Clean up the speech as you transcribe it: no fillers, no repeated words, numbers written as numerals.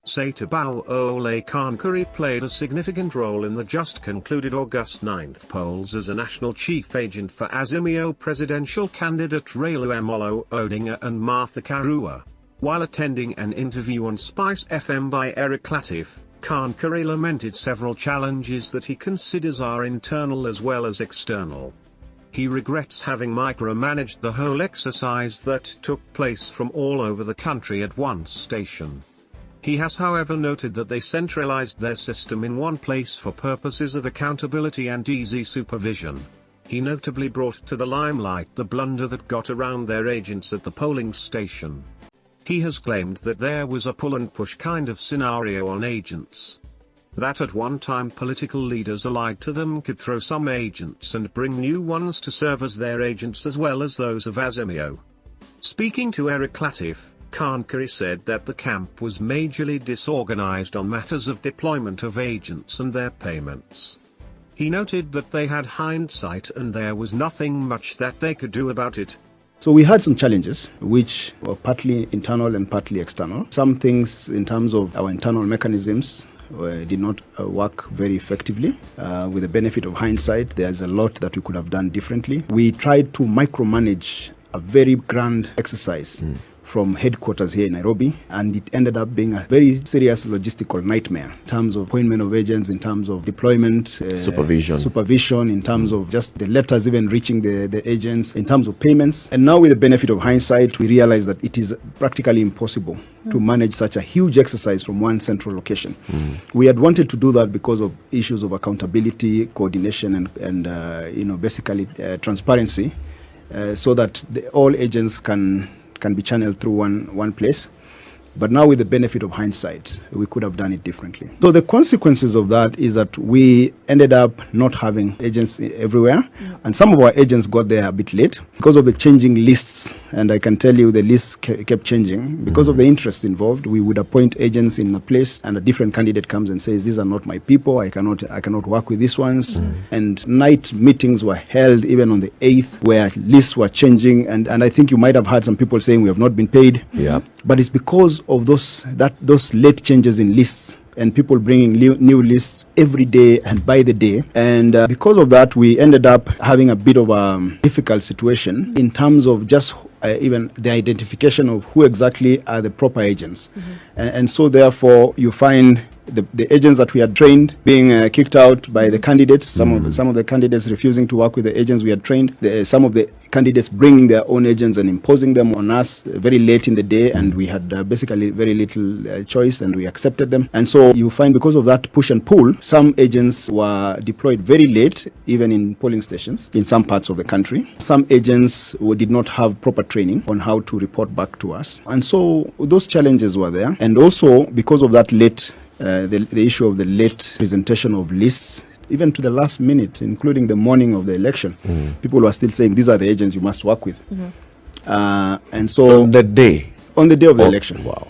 𝗔𝗕𝗢𝗨𝗧 played a significant role in the just concluded August 9th polls as a national chief agent for Azimio presidential candidate Raila Amolo Odinga and Martha Karua. While attending an interview on Spice FM by Eric Latif, 𝗔𝗕𝗢𝗨𝗧 lamented several challenges that he considers are internal as well as external. He regrets having micromanaged the whole exercise that took place from all over the country at one station. He has however noted that they centralized their system in one place for purposes of accountability and easy supervision. He notably brought to the limelight the blunder that got around their agents at the polling station. He has claimed that there was a pull and push kind of scenario on agents. That at one time political leaders allied to them could throw some agents and bring new ones to serve as their agents as well as those of Azimio. Speaking to Eric Latif, 𝗔𝗕𝗢𝗨𝗧 said that the camp was majorly disorganized on matters of deployment of agents and their payments. He noted that they had hindsight and there was nothing much that they could do about it. So we had some challenges which were partly internal and partly external. Some things in terms of our internal mechanisms did not work very effectively. With the benefit of hindsight, there's a lot that we could have done differently. We tried to micromanage a very grand exercise from headquarters here in Nairobi, and it ended up being a very serious logistical nightmare in terms of appointment of agents, in terms of deployment, supervision, in terms of just the letters even reaching the agents, in terms of payments. And now with the benefit of hindsight, we realize that it is practically impossible to manage such a huge exercise from one central location. We had wanted to do that because of issues of accountability, coordination, and basically transparency, so that all agents can be channeled through one place. But now with the benefit of hindsight, we could have done it differently. So the consequences of that is that we ended up not having agents everywhere, and some of our agents got there a bit late because of the changing lists. And I can tell you the lists kept changing because of the interest involved. We would appoint agents in a place and a different candidate comes and says, these are not my people, I cannot work with these ones. And night meetings were held even on the 8th where lists were changing, and I think you might have heard some people saying we have not been paid. But it's because of those late changes in lists and people bringing new lists every day and by the day. And because of that, we ended up having a bit of a difficult situation in terms of just even the identification of who exactly are the proper agents. And so therefore you find the agents that we had trained being kicked out by the candidates, some of the candidates refusing to work with the agents we had trained, some of the candidates bringing their own agents and imposing them on us very late in the day, and we had basically very little choice, and we accepted them. And so you find because of that push and pull, some agents were deployed very late, even in polling stations in some parts of the country. Some agents did not have proper training on how to report back to us, and so those challenges were there. And also because of that late the issue of the late presentation of lists, even to the last minute, including the morning of the election, people were still saying these are the agents you must work with. And so on the day of the election. Wow.